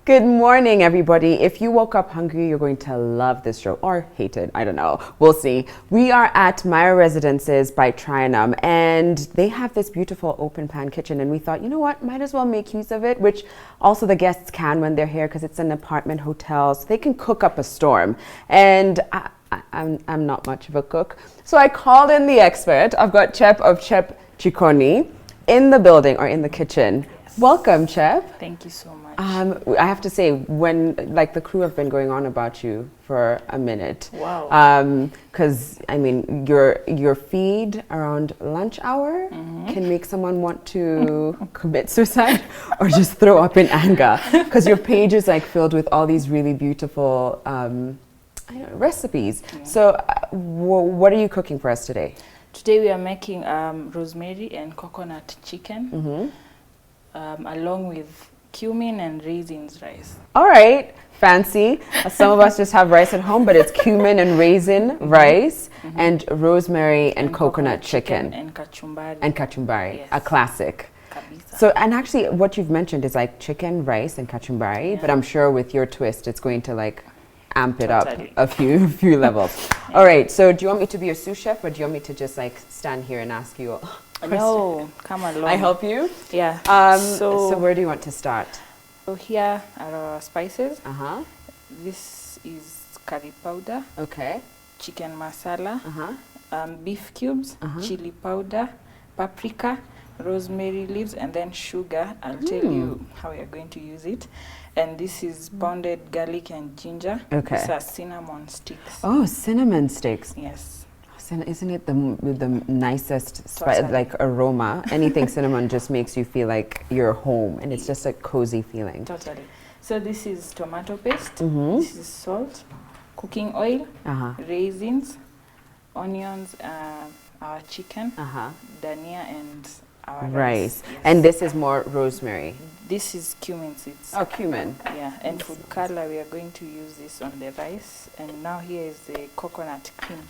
Good morning, everybody. If you woke up hungry, you're going to love this show or hate it. I don't know. We'll see. We are at Maya Residences by Trianum, and they have this beautiful open plan kitchen. And we thought, you know what, might as well make use of it, which also the guests can when they're here because it's an apartment hotel, so they can cook up a storm. And I'm not much of a cook, so I called in the expert. I've got Chef of Chef Chikoni in the building or in the kitchen. Yes. Welcome, Chef. Thank you so much. I have to say, when the crew have been going on about you for a minute. Wow. Because I mean, your feed around lunch hour can make someone want to commit suicide or just throw up in anger. Because your page is like filled with all these really beautiful recipes. Yeah. So, what are you cooking for us today? Today we are making rosemary and coconut chicken, along with cumin and raisins rice. All right, fancy. Some of us just have rice at home, but it's cumin and raisin rice and rosemary and coconut chicken. And kachumbari. And kachumbari, yes. A classic. Kabisa. So, and actually what you've mentioned is like chicken, rice and kachumbari, but I'm sure with your twist, it's going to like amp it up a few levels. Yeah. All right, so do you want me to be your sous chef or do you want me to just like stand here and ask you No, come along. I help you? Yeah. So where do you want to start? So here are our spices. This is curry powder. Okay. Chicken masala. Beef cubes. Chili powder. Paprika. Rosemary leaves, and then sugar. I'll tell you how we are going to use it. And this is pounded garlic and ginger. Okay. These are cinnamon sticks. Oh, cinnamon sticks. Yes. Isn't it the nicest like aroma? Anything cinnamon just makes you feel like you're home, and it's just a cozy feeling. Totally. So this is tomato paste. This is salt, cooking oil, raisins, onions, our chicken, dania, and our rice. Yes. And this is more rosemary. This is cumin seeds. Oh, cumin. Yeah, and food color, we are going to use this on the rice. And now here is the coconut cream.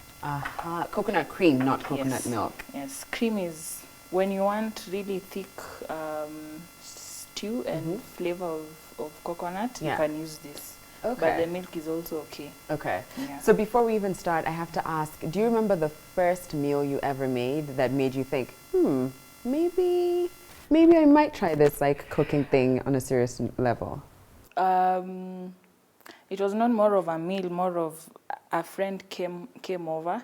Coconut cream, not coconut milk. Yes, cream is when you want really thick stew and flavor of coconut, you can use this. Okay. But the milk is also okay. Okay. Yeah. So before we even start, I have to ask, do you remember the first meal you ever made that made you think, maybe I might try this like cooking thing on a serious level? It was not more of a meal, more of a friend came over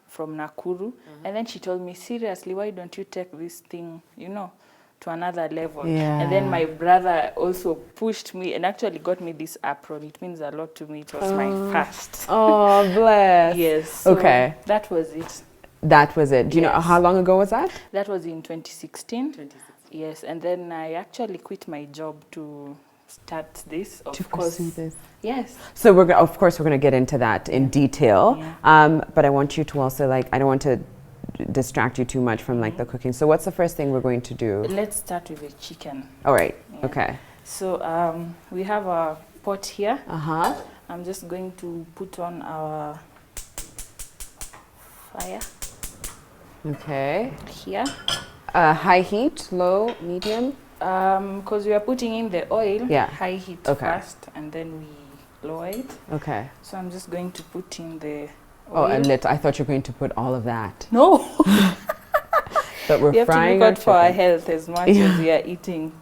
from Nakuru, and then she told me, seriously, why don't you take this thing, to another level? Yeah. And then my brother also pushed me and actually got me this apron. It means a lot to me. It was my first. Oh, bless. Yes. So okay. That was it. That was it. Do you know how long ago was that? That was in 2016. Yes, and then I actually quit my job to start this. Of course. This. Yes. So of course we're going to get into that in detail. Yeah. But I want you to also I don't want to distract you too much from the cooking. So what's the first thing we're going to do? Let's start with the chicken. All right. Yeah. Okay. So we have a pot here. I'm just going to put on our fire. Okay. Here. High heat, low, medium? Because we are putting in the oil, high heat first, and then we lower it. Okay. So I'm just going to put in the oil. Oh, and I thought you were going to put all of that. No. But we're frying we have to look out for our health as much as we are eating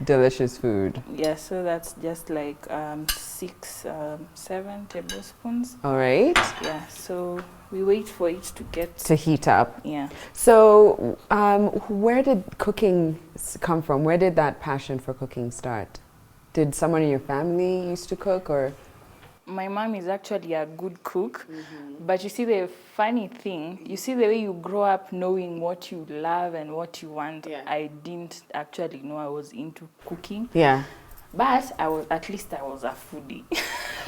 delicious food. Yeah, so that's just like 6, 7 tablespoons. All right. Yeah, so we wait for it to heat up. Yeah. So where did cooking come from? Where did that passion for cooking start? Did someone in your family used to cook, or? My mom is actually a good cook, but you see the funny thing, you see the way you grow up knowing what you love and what you want. Yeah. I didn't actually know I was into cooking. Yeah. But at least I was a foodie.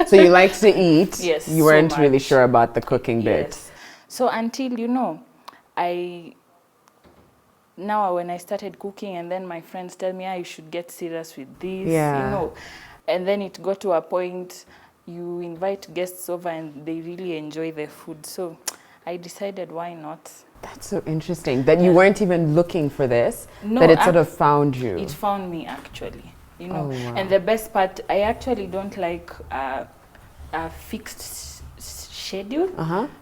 So you liked to eat. Yes. You weren't really sure about the cooking bit. So until, now when I started cooking and then my friends tell me, you should get serious with this, and then it got to a point you invite guests over and they really enjoy the food. So I decided, why not? That's so interesting that you weren't even looking for this, that it sort of found you. It found me, actually. you know. Oh, wow. And the best part, I actually don't like a fixed schedule,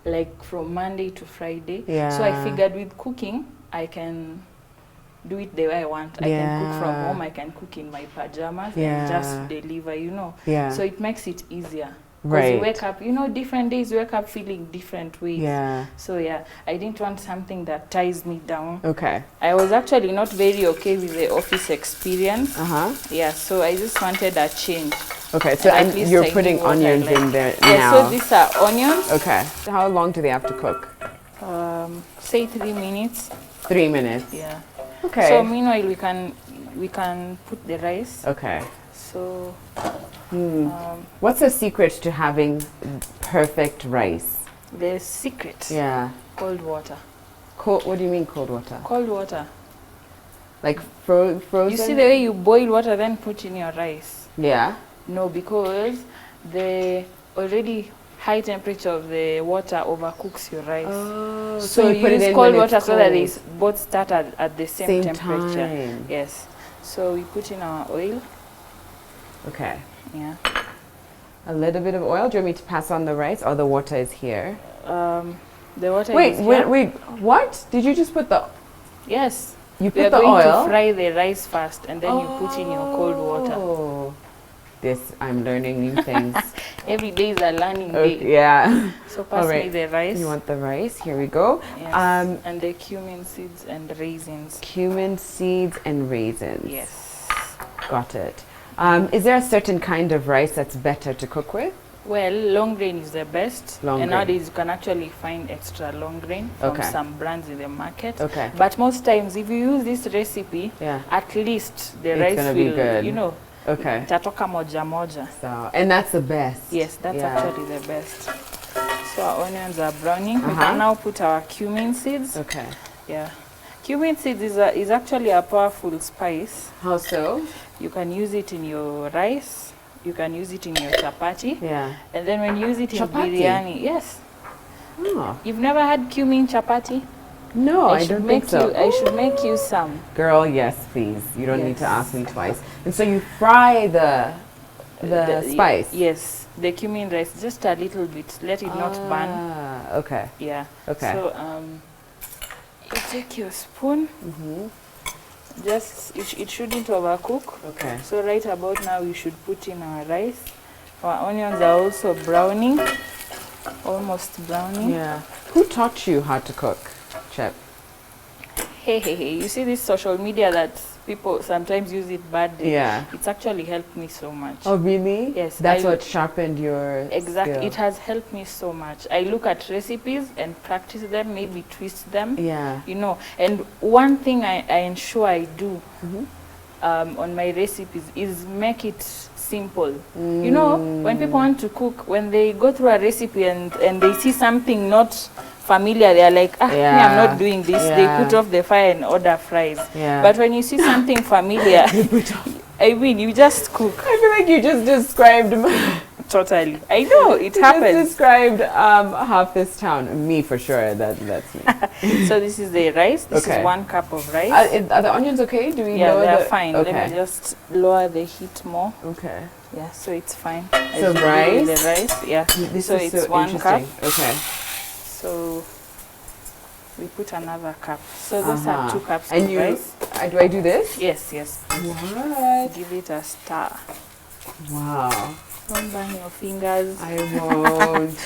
like from Monday to Friday. Yeah. So I figured with cooking, I can do it the way I want. I can cook from home, I can cook in my pajamas and just deliver, you know. Yeah. So it makes it easier. Because Right. you wake up, you know, different days you wake up feeling different ways. Yeah. So yeah, I didn't want something that ties me down. Okay. I was actually not very okay with the office experience. Yeah, so I just wanted a change. Okay, so and you're putting onions in there now. Yeah, so these are onions. Okay. How long do they have to cook? Say 3 minutes. 3 minutes. Yeah. Okay. So meanwhile we can put the rice. Okay. So what's the secret to having perfect rice? The secret. Yeah. Cold water. Cold. What do you mean cold water? Cold water. Like frozen? You see the way you boil water then put in your rice? Yeah. No, because the already high temperature of the water overcooks your rice. Oh, so you put it use in cold when it's water so that cold. they both start at the same temperature. Time. Yes. So we put in our oil. Okay. Yeah. A little bit of oil. Do you want me to pass on the rice, or the water is here? The water Wait, is here. wait. What? Did you just put the? Yes. You We are put the going oil. to fry the rice first, and then you put in your cold water. Oh. This I'm learning new things. Every day is a learning Okay, day. yeah. So pass me the rice. You want the rice? Here we go. Yes. And the cumin seeds and raisins. Cumin seeds and raisins. Yes. Got it. Is there a certain kind of rice that's better to cook with? Well, long grain is the best. Long and grain. nowadays you can actually find extra long grain from some brands in the market. Okay. But most times if you use this recipe, at least the It's rice gonna will be good. you know. Okay. Tatoka moja moja. So, and that's the best. Yes, that's actually the best. So our onions are browning. We can now put our cumin seeds. Okay. Yeah. Cumin seeds is actually a powerful spice. How so? You can use it in your rice. You can use it in your chapati. Yeah. And then when you use it in Chapati? biryani. Yes. Oh. You've never had cumin chapati? No, I don't think so. I should make you some. Girl, yes, please. You don't need to ask me twice. And so you fry the spice? Yes, the cumin rice, just a little bit. Let it not burn. Okay. Yeah. Okay. So you take your spoon. Just, it shouldn't overcook. Okay. So right about now you should put in our rice. Our onions are also browning. Almost browning. Yeah. Who taught you how to cook, Chef? Hey. You see this social media that people sometimes use it badly. Yeah. It's actually helped me so much. Oh, really? Yes. That's what sharpened your Exactly. skill. It has helped me so much. I look at recipes and practice them, maybe twist them. Yeah. You know, and one thing I ensure I do on my recipes is make it simple. You know, when people want to cook, when they go through a recipe and they see something not familiar, they are like, me, I'm not doing this. They put off the fire and order fries. But when you see something familiar, I mean, you just cook. I feel like you just described Totally. I know, it happens. just described half this town. Me for sure, that's me. So this is the rice. This is 1 cup of rice. Are the onions okay? Do we Yeah, lower they're fine. Okay. Let me just lower the heat more. Okay. Yeah, so it's fine. So rice? The rice, yeah. This so is it's so 1 cup. Okay. So we put another cup. So those are 2 cups and of rice. Do I do this? Yes. What? Give it a stir. Wow. Don't burn your fingers. I won't.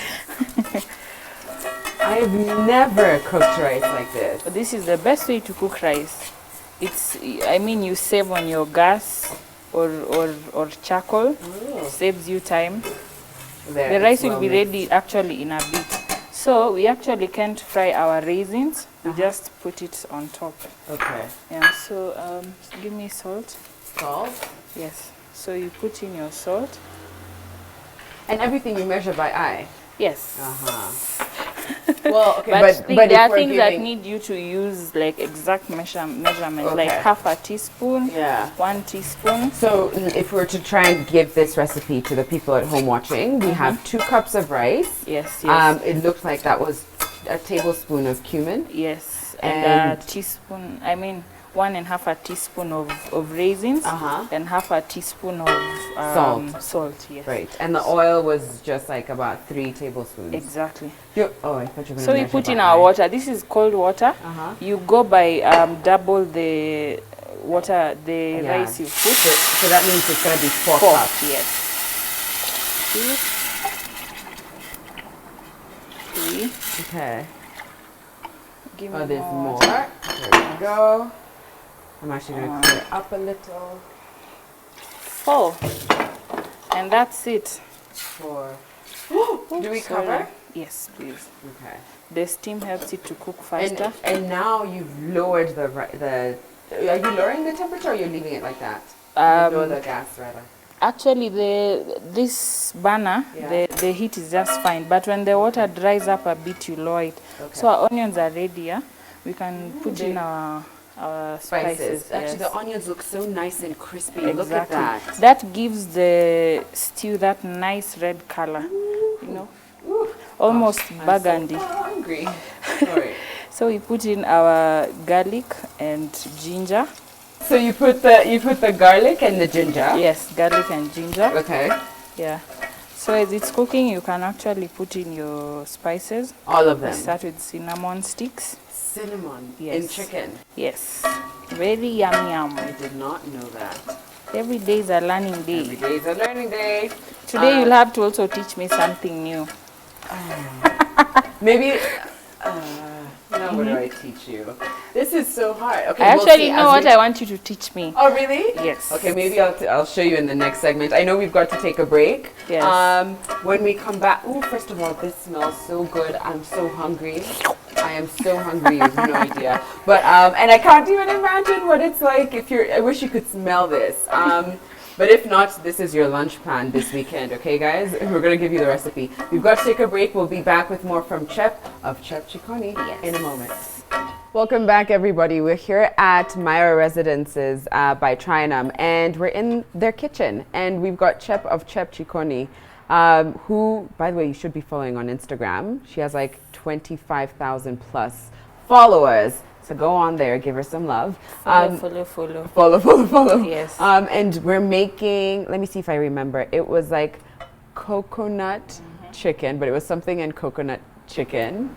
I've never cooked rice like this. But this is the best way to cook rice. I mean, you save on your gas or charcoal. Saves you time. The rice will be ready actually in a bit. So we actually can't fry our raisins. We just put it on top. Okay. Yeah. So give me salt. Salt? Yes. So you put in your salt. And everything you measure by eye? Yes. Well, okay, but there are things that need you to use like exact measurement, like half a teaspoon, 1 teaspoon. So if we were to try and give this recipe to the people at home watching, we have 2 cups of rice. Yes. It looked like that was a tablespoon of cumin. Yes, and a teaspoon, 1.5 teaspoon of raisins and half a teaspoon of salt. Yes. Right. And the oil was just like about 3 tablespoons. Exactly. I thought you were going to So we put in our water. This is cold water. You go by double the water, the rice you put. So that means it's going to be 4 cups. Yes. 2, 3. Okay. Give me there's more. There we go. I'm actually going to clear up a little. 4. And that's it. 4. Do we cover? Yes, please. Okay. The steam helps it to cook faster. And now you've lowered the. Are you lowering the temperature or you're leaving it like that? Lower the gas rather. Actually, this burner, the heat is just fine. But when the water dries up a bit, you lower it. Okay. So our onions are ready. Yeah? We can put in our spices. Actually, yes. the onions look so nice and crispy. Exactly. Look at that. That gives the stew that nice red color. You know, almost burgundy. I'm so hungry. Sorry. So we put in our garlic and ginger. So you put the garlic and the ginger? Yes, garlic and ginger. Okay. Yeah. So as it's cooking, you can actually put in your spices. All of them? We start with cinnamon sticks. Cinnamon? Yes. In chicken? Yes. Very yum yum. I did not know that. Every day is a learning day. Every day is a learning day. Today you'll have to also teach me something new. Maybe... Now what do I teach you? This is so hard. Okay, I actually know what I want you to teach me. Oh, really? Yes. Okay, maybe I'll show you in the next segment. I know we've got to take a break. Yes. When we come back, first of all, this smells so good. I'm so hungry. I am so hungry. You have no idea. But and I can't even imagine what it's like if you're. I wish you could smell this. But if not, this is your lunch plan this weekend, okay, guys? We're going to give you the recipe. We've got to take a break. We'll be back with more from Chef Chikoni in a moment. Welcome back, everybody. We're here at Myra Residences by Trinum, and we're in their kitchen. And we've got Chef Chikoni, who, by the way, you should be following on Instagram. She has like 25,000 plus followers. So go on there, give her some love. Follow. Yes. And we're making, let me see if I remember. It was like coconut chicken, but it was something in coconut chicken.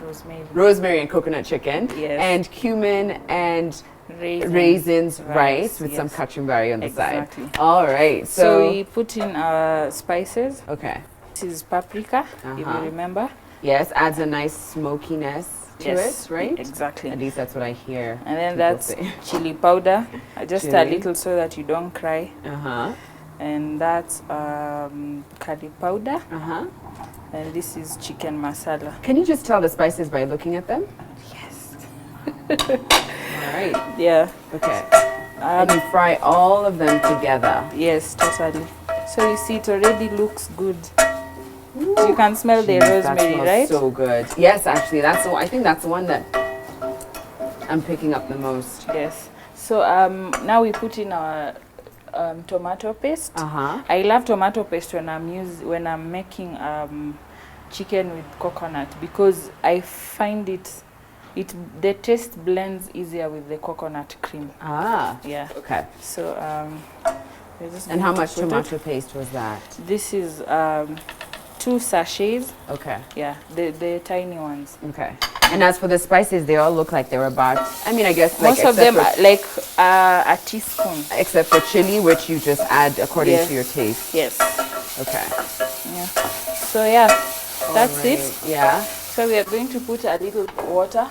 Rosemary and coconut chicken. Yes. And cumin and raisins rice with some kachumbari on the side. All right. So we put in our spices. Okay. This is paprika, if you remember. Yes, adds a nice smokiness to it, right? Exactly. At least that's what I hear. And then that's chili powder, just chili. a little so that you don't cry. And that's curry powder. And this is chicken masala. Can you just tell the spices by looking at them? Yes. All right. Yeah. Okay. And you fry all of them together. Yes, totally. So you see, it already looks good. You can smell the rosemary, right? So good. Yes, actually, that's the one. I think that's the one that I'm picking up the most. Yes. So now we put in our tomato paste. I love tomato paste when I'm making chicken with coconut because I find the taste blends easier with the coconut cream. Yeah. Okay. So and how much tomato paste was that? This is 2 sachets. Okay. Yeah, the tiny ones. Okay. And as for the spices, they all look like they were about, I mean, I guess like most of them are like a teaspoon. Except for chili, which you just add according to your taste. Yes. Okay. Yeah. So yeah, that's it. Yeah. So we are going to put a little water.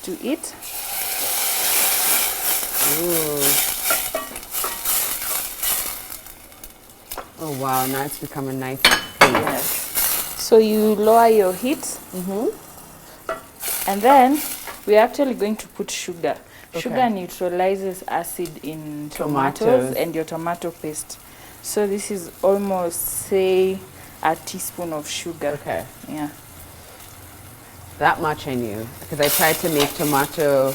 To it. Ooh. Oh wow, now it's become a nice paste. Yes. So you lower your heat. And then we're actually going to put sugar. Okay. Sugar neutralizes acid in tomatoes and your tomato paste. So this is almost, say, a teaspoon of sugar. Okay. Yeah. That much I knew, because I tried to make tomato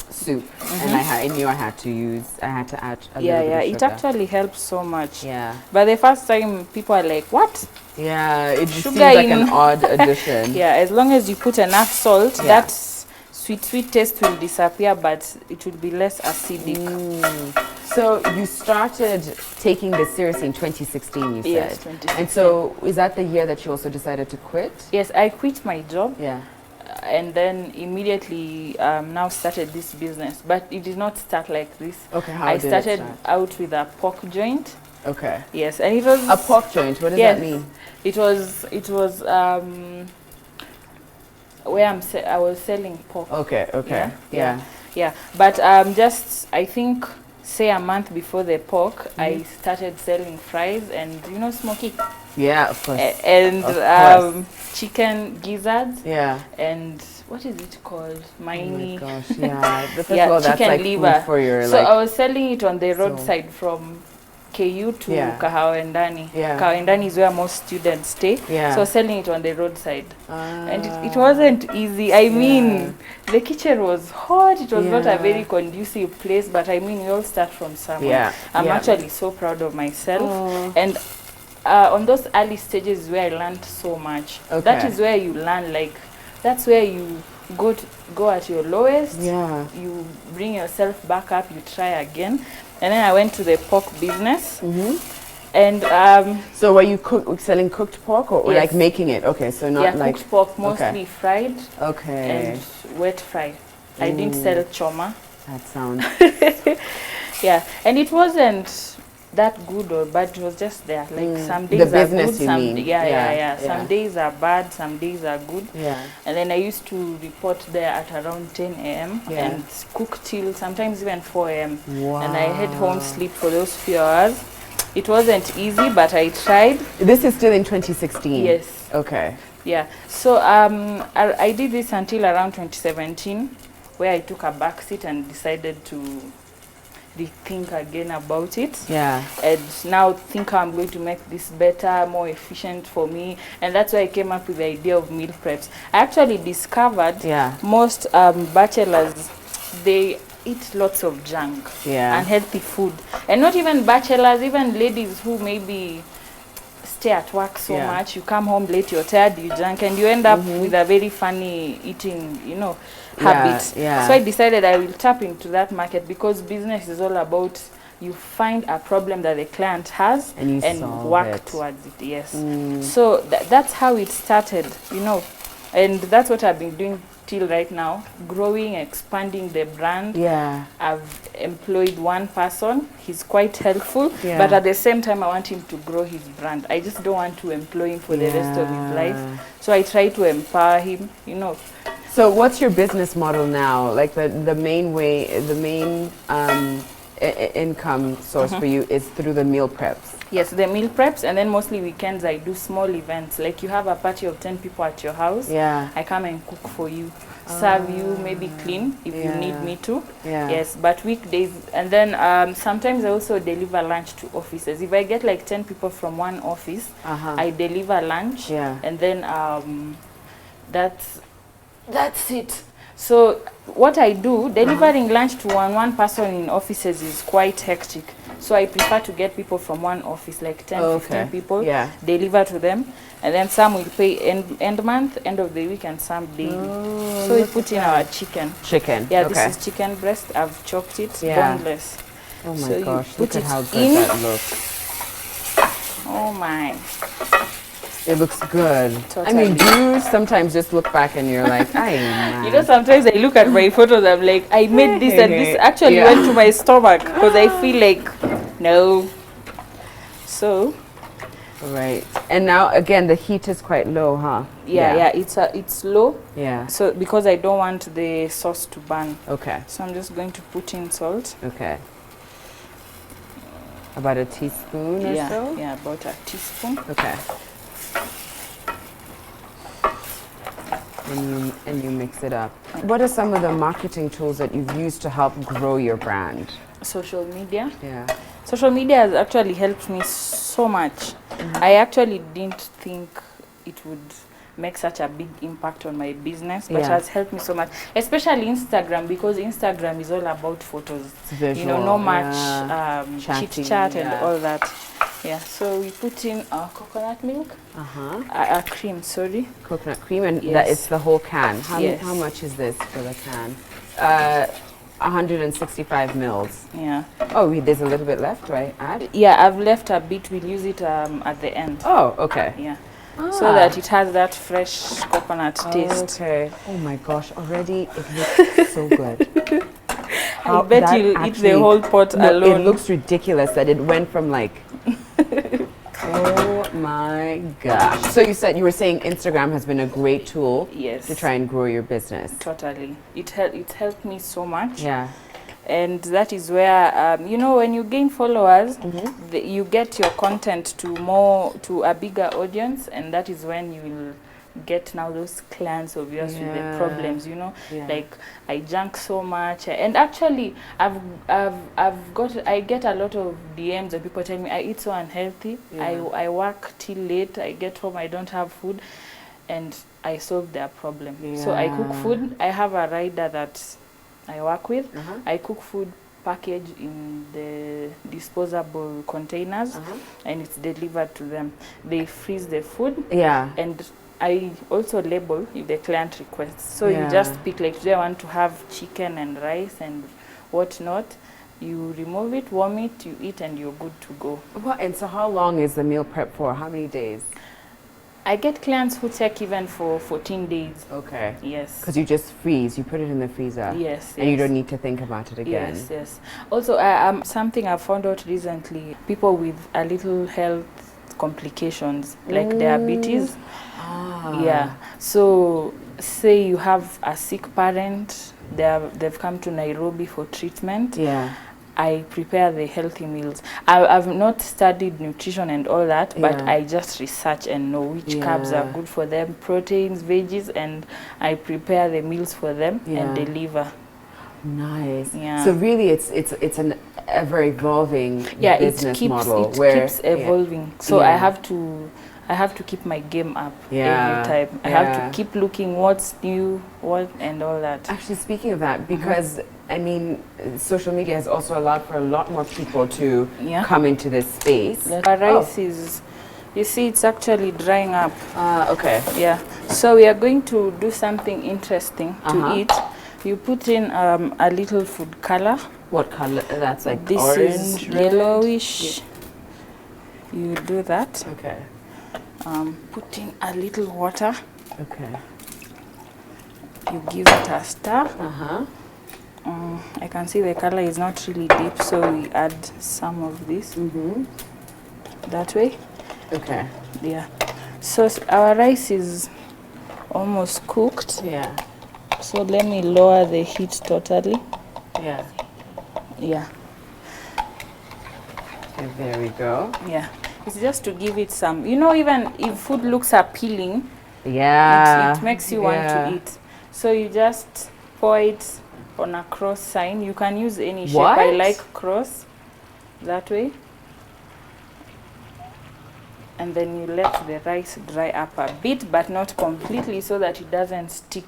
soup, and I knew I had to add a little bit of sugar. It actually helps so much. Yeah. But the first time, people are like, what? Yeah, it just seems like an odd addition. Yeah, as long as you put enough salt, that sweet taste will disappear, but it will be less acidic. So you started taking this seriously in 2016, you said? Yes, 2016. And so is that the year that you also decided to quit? Yes, I quit my job. Yeah. And then immediately now started this business. But it did not start like this. Okay, how I did started it start? out with a pork joint. Okay. Yes, and it was... A pork joint, what does that mean? It was where I was selling pork. Okay. Yeah. But just, I think, say a month before the pork, I started selling fries and, you know, smoky. Yeah, of course. And chicken gizzards. Yeah. And what is it called? Maini. Oh my gosh, yeah. First yeah, of all, that's chicken like liver. food for your, so like, I was selling it on the roadside from KU to Kahawendani. Yeah. Kahawendani is where most students stay. Yeah. So I was selling it on the roadside. And it wasn't easy. I mean, the kitchen was hot. It was not a very conducive place, but I mean, we all start from somewhere. Yeah. I'm actually so proud of myself. And on those early stages where I learned so much. Okay. That is where you learn, like, that's where you go at your lowest. Yeah. You bring yourself back up, you try again. And then I went to the pork business. And so were you selling cooked pork or yes. like making it? Okay, so not like cooked pork, mostly fried. Okay. And wet fried. I didn't sell choma. That sounds Yeah, and it wasn't that good or bad. It was just there. Like some days the business, are good, you some mean? yeah. Some days are bad, some days are good. Yeah. And then I used to report there at around 10 a.m. and cook till sometimes even 4 a.m. Wow. And I head home, sleep for those few hours. It wasn't easy, but I tried. This is still in 2016? Yes. Okay. Yeah. So I did this until around 2017, where I took a back seat and decided to rethink again about it. Yeah. And now think how I'm going to make this better, more efficient for me. And that's why I came up with the idea of meal preps. I actually discovered most bachelors, they eat lots of junk, unhealthy food. And not even bachelors, even ladies who maybe stay at work so much, you come home late, you're tired, you drunk, and you end up with a very funny eating, you know, habit. So I decided I will tap into that market, because business is all about you find a problem that the client has and work towards it. Yes. So that's how it started, you know, and that's what I've been doing till right now, growing, expanding the brand. Yeah. I've employed one person. He's quite helpful, but at the same time, I want him to grow his brand. I just don't want to employ him for the rest of his life. So I try to empower him, you know. So what's your business model now? Like the main way, the main income source for you is through the meal preps? Yes, the meal preps, and then mostly weekends I do small events. Like you have a party of 10 people at your house. Yeah. I come and cook for you, serve you, maybe clean if you need me to. Yeah. Yes, but weekdays, and then sometimes I also deliver lunch to offices. If I get like 10 people from one office, I deliver lunch. Yeah. And then that's it. So what I do, delivering lunch to one person in offices is quite hectic. So I prefer to get people from one office, like 10, 15 people, deliver to them. And then some will pay end month, end of the week, and some daily. So we put in our chicken. Yeah, this is chicken breast. I've chopped it, boneless. Oh my gosh, look at how good that looks. Oh my. It looks good. Totally. I mean, do you sometimes just look back and you're like, you know, sometimes I look at my photos, I'm like, I made this and this actually went to my stomach, because I feel like, no. So. Right. And now, again, the heat is quite low, huh? Yeah, it's low. Yeah. So, because I don't want the sauce to burn. Okay. So I'm just going to put in salt. Okay. About a teaspoon or so? Yeah, about a teaspoon. Okay. And you mix it up. What are some of the marketing tools that you've used to help grow your brand? Social media. Yeah. Social media has actually helped me so much. I actually didn't think it would make such a big impact on my business, but it has helped me so much, especially Instagram, because Instagram is all about photos. It's visual, you know, no much chit chat and all that. Yeah, so we put in our coconut milk, cream, sorry. Coconut cream, and Yes. that it's the whole can. Yes. How much is this for the can? 165 mils. Yeah. Oh, there's a little bit left, right? Add? Yeah, I've left a bit. We'll use it at the end. Oh, okay. Yeah. So that it has that fresh coconut taste. Okay. Oh my gosh, already it looks so good. I bet you'll eat the whole pot alone. It looks ridiculous that it went from like... Oh my gosh. So you were saying Instagram has been a great tool to try and grow your business. Totally. It helped me so much. Yeah. And that is where, you know, when you gain followers, you get your content to a bigger audience, and that is when you will get now those clients of yours with the problems, you know, like I junk so much, and actually I get a lot of DMs and people tell me I eat so unhealthy. I work till late, I get home, I don't have food, and I solve their problem. So I cook food. I have a rider that I work with. I cook food packaged in the disposable containers, and it's delivered to them. They freeze the food, and I also label if the client requests. So you just pick, like today I want to have chicken and rice and whatnot. You remove it, warm it, you eat, and you're good to go. Well, and so how long is the meal prep for? How many days? I get clients who take even for 14 days. Okay. Yes. Because you just freeze, you put it in the freezer. Yes. And you don't need to think about it again. Yes, yes. Also, something I found out recently, people with a little health complications, like diabetes. Yeah. So, say you have a sick parent, they've come to Nairobi for treatment. Yeah. I prepare the healthy meals. I've not studied nutrition and all that, but I just research and know which carbs are good for them, proteins, veggies, and I prepare the meals for them and deliver. Nice. Yeah. So really, it's an ever evolving business model. It keeps evolving. So I have to keep my game up every time. I have to keep looking what's new, and all that. Actually, speaking of that, because I mean, social media has also allowed for a lot more people to come into this space. Our rice is, you see, it's actually drying up. Okay. Yeah. So we are going to do something interesting to eat. You put in a little food color. What color? That's like this orange, is red? Yellowish. You do that. Okay. Put in a little water. Okay. You give it a stir. I can see the color is not really deep, so we add some of this. That way. Okay. Yeah. So our rice is almost cooked. Yeah. So let me lower the heat totally. Yeah. Yeah. Okay, there we go. Yeah. It's just to give it some, you know, even if food looks appealing, it makes you want to eat. So you just pour it on a cross sign. You can use any shape. I like cross, that way. And then you let the rice dry up a bit, but not completely, so that it doesn't stick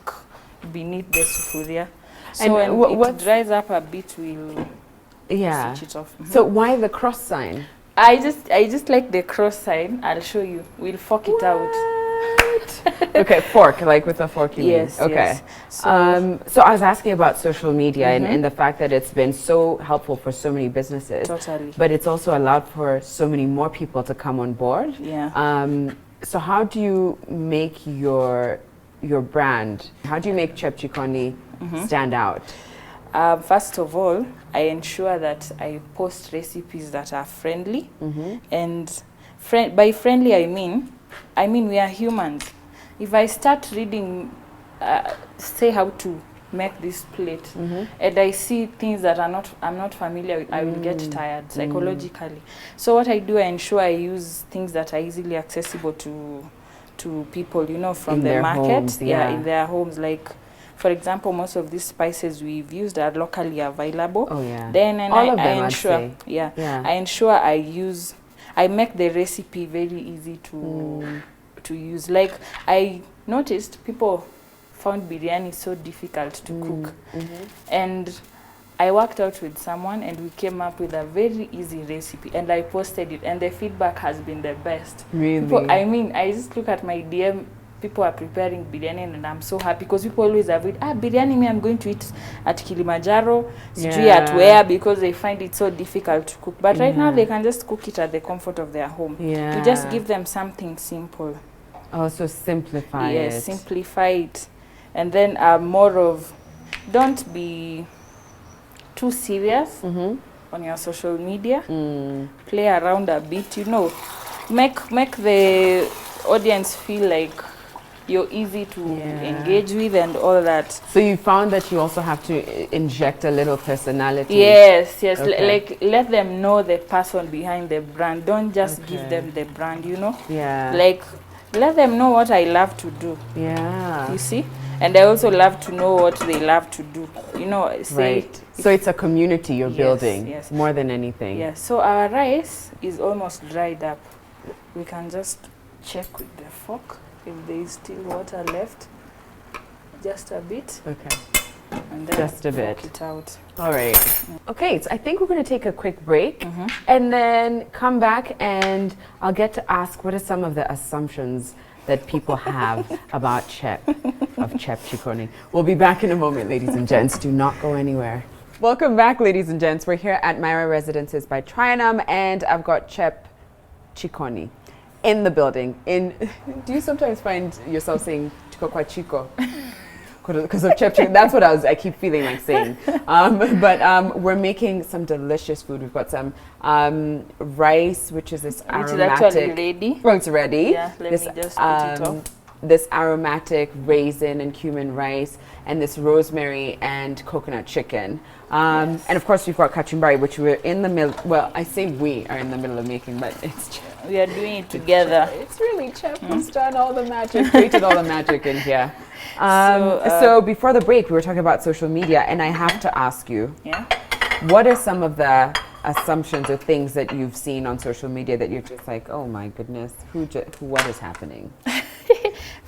beneath the sufuria. So and when it dries up a bit, we'll switch it off. So why the cross sign? I just like the cross sign. I'll show you. We'll fork it out. Okay, fork, like with a fork you mean. Okay. Yes. So I was asking about social media and the fact that it's been so helpful for so many businesses. Totally. But it's also allowed for so many more people to come on board. Yeah. So how do you make your brand? How do you make Chep Jikoni stand out? First of all, I ensure that I post recipes that are friendly. And by friendly, I mean we are humans. If I start reading, say how to make this plate, and I see things that I'm not familiar with, I will get tired psychologically. So what I do, I ensure I use things that are easily accessible to people, you know, from the market. Homes, in their homes. Like, for example, most of these spices we've used are locally available. Oh yeah. Then all of them, I ensure, I ensure I make the recipe very easy to use. Like, I noticed people found biryani so difficult to cook, and I worked out with someone and we came up with a very easy recipe and I posted it and the feedback has been the best. Really? People, I mean, I just look at my DM, people are preparing biryani and I'm so happy because people always avoid, biryani, me, I'm going to eat at Kilimanjaro, at where, because they find it so difficult to cook. But right now they can just cook it at the comfort of their home. Yeah. You just give them something simple. Oh, so simplify it. Yes, simplify it. And then more of, don't be too serious on your social media. Play around a bit, you know. Make the audience feel like you're easy to engage with and all that. So you found that you also have to inject a little personality. Yes. Okay. Like let them know the person behind the brand. Don't just give them the brand, you know. Yeah. Like let them know what I love to do. Yeah. You see? And I also love to know what they love to do. You know, say so it's a community you're building yes. more than anything. Yes. So our rice is almost dried up. We can just check with the fork if there is still water left. Just a bit. Okay. And then just a bit. It out. All right. Okay, so I think we're going to take a quick break and then come back and I'll get to ask what are some of the assumptions that people have about Chef Ciccone. We'll be back in a moment, ladies and gents. Do not go anywhere. Welcome back, ladies and gents. We're here at Myra Residences by Trianum, and I've got Chef Ciccone in the building. Do you sometimes find yourself saying Chico kwa Chico? Because of Chef Ciccone. That's what I keep feeling like saying. But we're making some delicious food. We've got some rice, which is this aromatic. Which is actually ready. Oh, it's ready. Yeah, let me just put it off. This aromatic raisin and cumin rice, and this rosemary and coconut chicken. And of course, we've got kachumbari, which we're in the middle. Well, I say we are in the middle of making, but it's we are doing it together. It's really Chef who's done all the magic, created all the magic in here. So before the break, we were talking about social media, and I have to ask you, what are some of the assumptions or things that you've seen on social media that you're just like, oh my goodness, what is happening?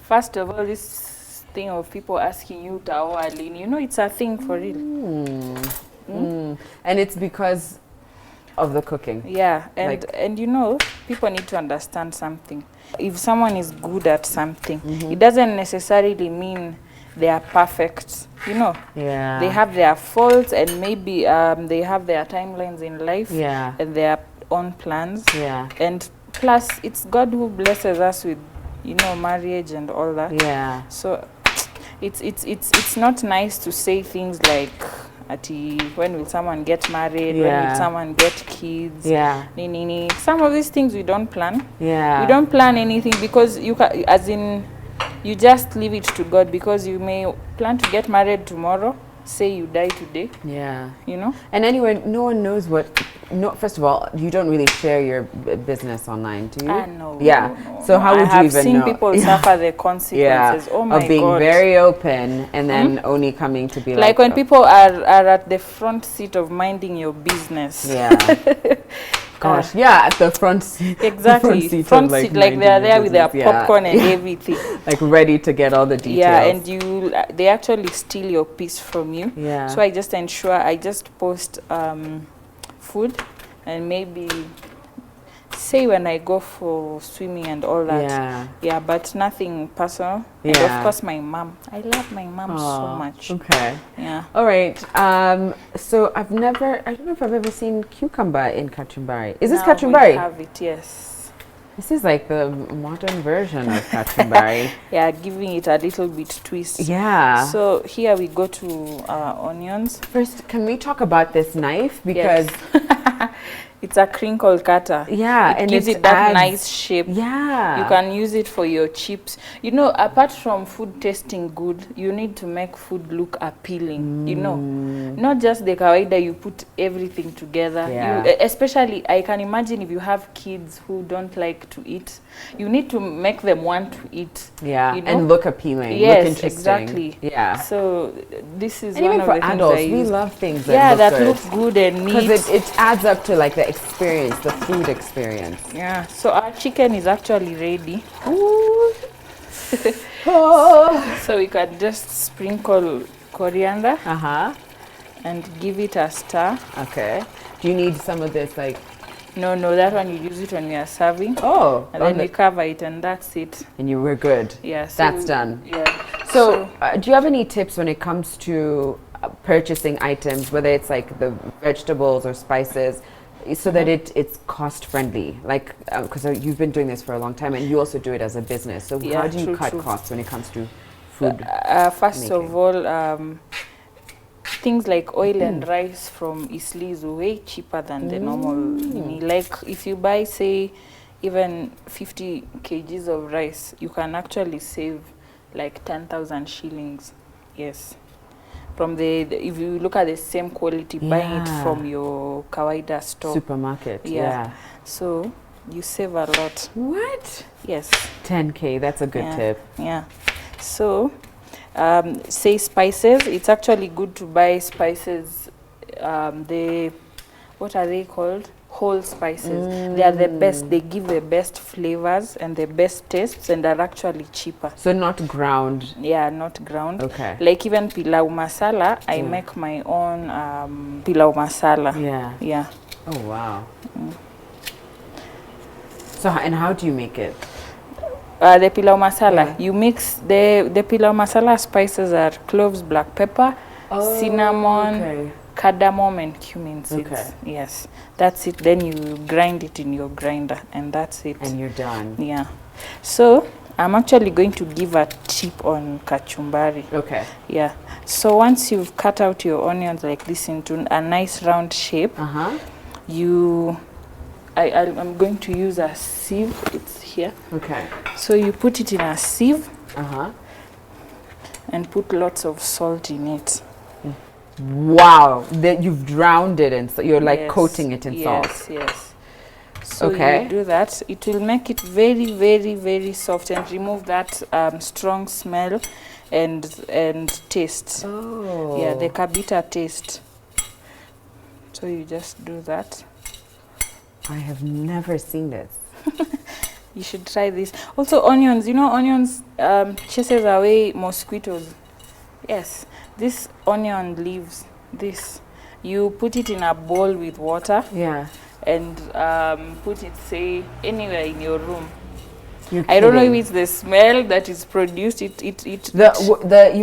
First of all, this thing of people asking you Tao Aline, you know, it's a thing for real. And it's because of the cooking. Yeah, and you know, people need to understand something. If someone is good at something, it doesn't necessarily mean they are perfect. You know, they have their faults and maybe they have their timelines in life and their own plans. And plus, it's God who blesses us with, you know, marriage and all that. So it's not nice to say things like, when will someone get married? When will someone get kids? Some of these things we don't plan. We don't plan anything because you just leave it to God, because you may plan to get married tomorrow, say you die today. You know? And anyway, no one knows first of all, you don't really share your business online, do you? No. So how would you even know? I have seen people suffer the consequences. Oh my God. Of being very open and then only coming to be like when people are at the front seat of minding your business. Gosh, at the front seat. Exactly. Front seat, like they're there with their popcorn and everything. Like ready to get all the details. And they actually steal your piece from you. So I just ensure I just post food and maybe say when I go for swimming and all that. But nothing personal. And of course my mom. I love my mom so much. Okay. All right. So I don't know if I've ever seen cucumber in kachumbari. Is this kachumbari? We have it, yes. This is like the modern version of kachumbari. Giving it a little bit twist. So here we go to onions. First, can we talk about this knife? Because it's a crinkle cutter. It gives it that nice shape. You can use it for your chips. You know, apart from food tasting good, you need to make food look appealing. You know, not just the kawaida, you put everything together. Especially, I can imagine if you have kids who don't like to eat, you need to make them want to eat. You know? And look appealing. Yes, look interesting. Exactly. So this is and one even of for the adults, things we love things that look good and neat. Because it adds up to like the experience, the food experience. So our chicken is actually ready. So we can just sprinkle coriander and give it a stir. Okay. Do you need some of this like? No, that one you use it when you are serving. Oh. And then you cover it, and that's it. And you were good. Yeah. So that's done. Yeah. So do you have any tips when it comes to purchasing items, whether it's like the vegetables or spices, so that it's cost friendly? Like, because you've been doing this for a long time, and you also do it as a business. So how do you cut costs when it comes to food? First of all, things like oil and rice from Eastleigh is way cheaper than the normal. Like if you buy, say, even 50 kgs of rice, you can actually save like 10,000 shillings. Yes. From if you look at the same quality, buying it from your kawaida store. Supermarket, yeah. So you save a lot. What? Yes. 10K, that's a good tip. Yeah. So, say spices, it's actually good to buy spices, what are they called? Whole spices. They are the best. They give the best flavors and the best tastes, and are actually cheaper. So not ground? Yeah, not ground. Okay. Like even pilau masala, I make my own pilau masala. Yeah. Yeah. Oh, wow. So, and how do you make it? The pilau masala, you mix the pilau masala spices are cloves, black pepper, cinnamon, cardamom, and cumin seeds. Yes, that's it. Then you grind it in your grinder, and that's it. And you're done. Yeah. So I'm actually going to give a tip on kachumbari. Okay. Yeah. So once you've cut out your onions like this into a nice round shape, I'm going to use a sieve. It's here. Okay. So you put it in a sieve. And put lots of salt in it. Wow, that you've drowned it in, so you're like coating it in salt. Yes. So you do that. It will make it very, very, very soft and remove that strong smell and taste. Oh. Yeah, the kabita taste. So you just do that. I have never seen this. You should try this. Also onions, you know onions chases away mosquitoes. Yes, this onion leaves, you put it in a bowl with water. Yeah. And put it, say, anywhere in your room. I don't know if it's the smell that is produced. You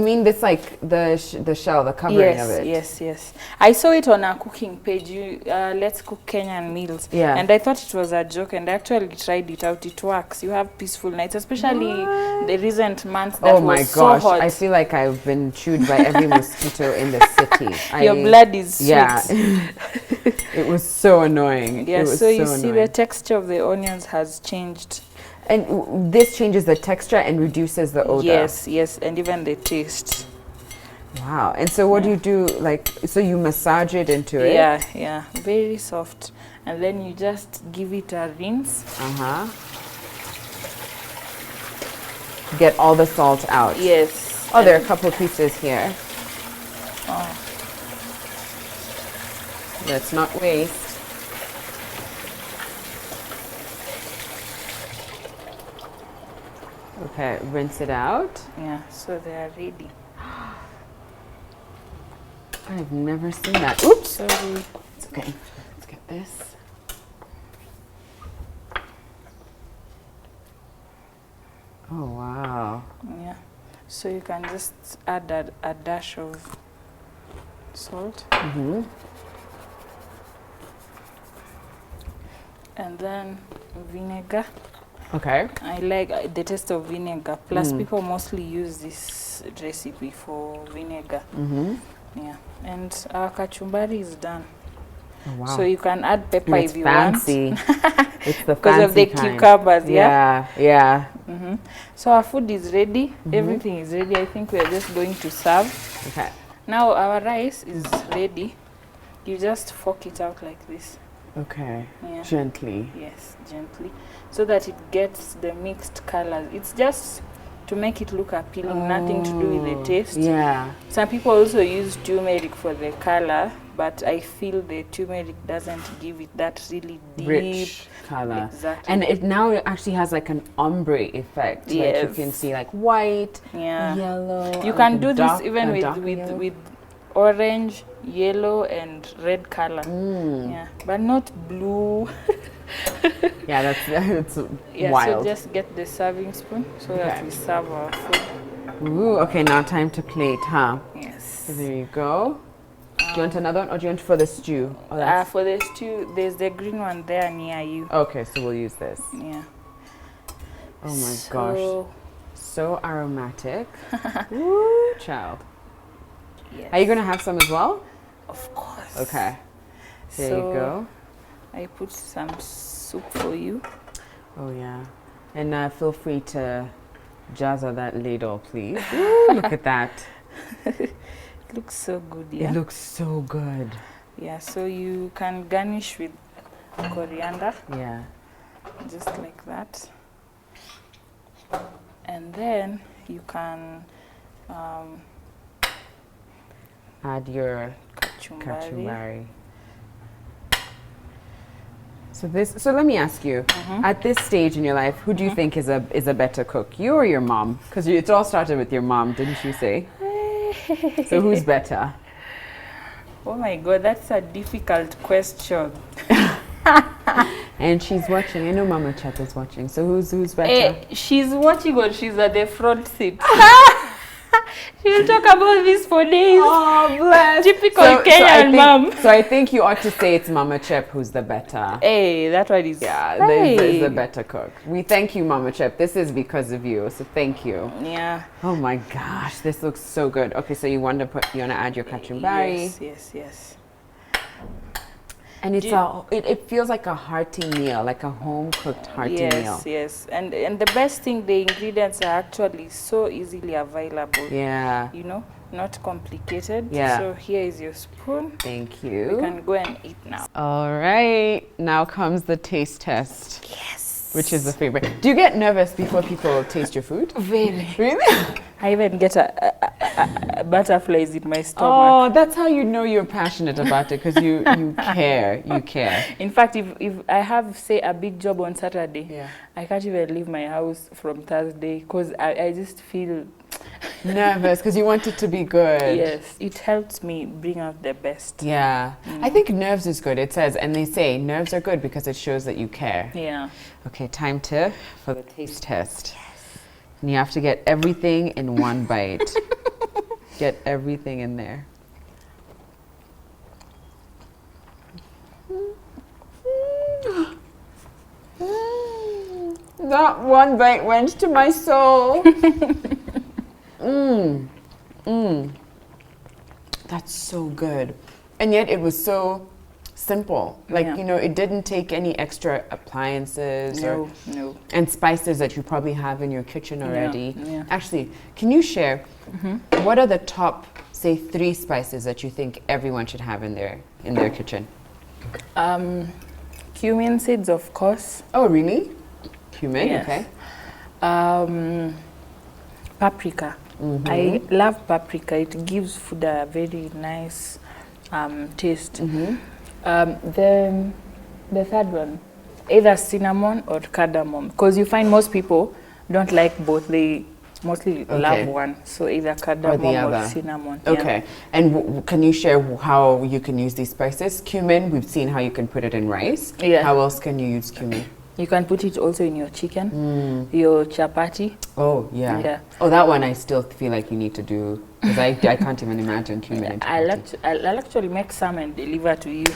mean this like the shell, the covering of it? Yes. I saw it on a cooking page. Let's Cook Kenyan Meals. Yeah. And I thought it was a joke, and I actually tried it out. It works. You have peaceful nights, especially the recent months that was so hot. I feel like I've been chewed by every mosquito in the city. Your blood is sweet. Yeah. It was so annoying. Yeah. So you see, the texture of the onions has changed. And this changes the texture and reduces the odor. Yes, and even the taste. Wow. And so what do you do? Like, so you massage it into it? Yeah, very soft. And then you just give it a rinse. Get all the salt out. Yes. Oh, there are a couple pieces here. Oh. Let's not waste. Okay, rinse it out. Yeah, so they are ready. I've never seen that. Oops. Sorry. It's okay. Let's get this. Oh, wow. Yeah. So you can just add a dash of salt. And then vinegar. Okay. I like the taste of vinegar. Plus, people mostly use this recipe for vinegar. Yeah. And our kachumbari is done. Oh, wow. So you can add pepper if you fancy. Want. It's the because of the cucumbers. Yeah. So our food is ready. Everything is ready. I think we are just going to serve. Okay. Now our rice is ready. You just fork it out like this. Okay. Yeah. Gently. Yes, gently. So that it gets the mixed colors. It's just to make it look appealing, nothing to do with the taste. Yeah. Some people also use turmeric for the color, but I feel the turmeric doesn't give it that really deep rich color. Exactly. And it now actually has like an ombre effect. Like you can see like white, yellow. You can do this even with orange, yellow, and red color. Yeah, but not blue. Yeah, that's Yeah, wild. so just get the serving spoon so that we serve our food. Ooh, okay, now time to plate, huh? Yes. So there you go. Do you want another one, or do you want for the stew? For the stew, there's the green one there near you. Okay, so we'll use this. Yeah. Oh my gosh. So aromatic. Woo, child. Yes. Are you going to have some as well? Of course. Okay. There you go. I put some soup for you. Oh, yeah. And feel free to jazz that ladle, please. Ooh, look at that. It looks so good, yeah? It looks so good. Yeah, so you can garnish with coriander. Yeah. Just like that. And then you can add your kachumbari. So let me ask you, at this stage in your life, who do you think is a better cook, you or your mom? Because it all started with your mom, didn't you say? So who's better? Oh my God, that's a difficult question. And she's watching. I know Mama Chat is watching. So who's better? She's watching or she's at the front seat. She'll talk about this for days. Oh, bless. Typical Kenyan mom. So I think you ought to say it's Mama Chep who's the better. Hey, that one is... Yeah, there's the better cook. We thank you, Mama Chep. This is because of you, so thank you. Yeah. Oh my gosh, this looks so good. Okay, so you want to add your kachumbari. Yes. And it feels like a hearty meal, like a home-cooked hearty meal. Yes. And the best thing, the ingredients are actually so easily available. Yeah. You know, not complicated. Yeah. So here is your spoon. Thank you. We can go and eat now. All right. Now comes the taste test. Yes. Which is the favorite. Do you get nervous before people taste your food? Very. Really? I even get a butterflies in my stomach. Oh, that's how you know you're passionate about it, because you care. You care. In fact, if I have, say, a big job on Saturday, I can't even leave my house from Thursday because I just feel nervous because you want it to be good. Yes, it helps me bring out the best. Yeah. I think nerves is good. It says, and they say nerves are good because it shows that you care. Yeah. Okay, time for the taste test. And you have to get everything in one bite. Get everything in there. That one bite went to my soul. That's so good. And yet it was so simple. Like, you know, it didn't take any extra appliances and spices that you probably have in your kitchen already. Yeah. Actually, can you share what are the top, say, 3 spices that you think everyone should have in their kitchen? Cumin seeds, of course. Oh, really? Cumin, yes. Okay. Paprika. I love paprika. It gives food a very nice taste. The third one, either cinnamon or cardamom, because you find most people don't like both. They mostly love one, so either cardamom or cinnamon. Okay, and can you share how you can use these spices? Cumin, we've seen how you can put it in rice. Yeah. How else can you use cumin? You can put it also in your chicken, your chapati. Oh, yeah. Oh, that one I still feel like you need to do, because I can't even imagine cumin in chapati. I'll actually make some and deliver to you.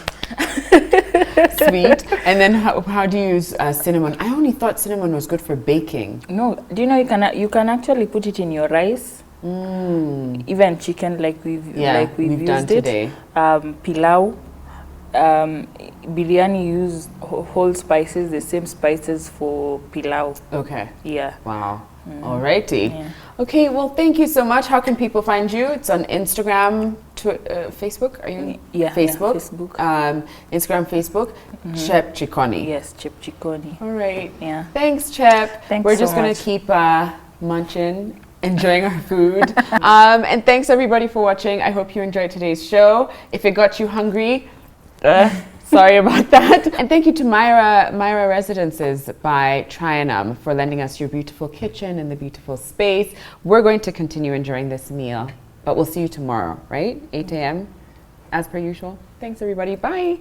Sweet. And then how do you use cinnamon? I only thought cinnamon was good for baking. No, do you know you can actually put it in your rice, even chicken like we've used done today. Pilau. Biryani use whole spices, the same spices for pilau. Okay. Yeah. Wow. Alrighty. Yeah. Okay, well, thank you so much. How can people find you? It's on Instagram, Facebook? Are you? Yeah. Facebook. Yeah, Facebook. Instagram, Facebook. Chep Chikoni. Yes, Chep Chikoni. All right. Yeah. Thanks, Chep. Thanks. We're just gonna keep munching, enjoying our food. And thanks everybody for watching. I hope you enjoyed today's show. If it got you hungry, sorry about that. And thank you to Myra Residences by Trianum for lending us your beautiful kitchen and the beautiful space. We're going to continue enjoying this meal. But we'll see you tomorrow, right? 8 a.m. as per usual. Thanks, everybody. Bye.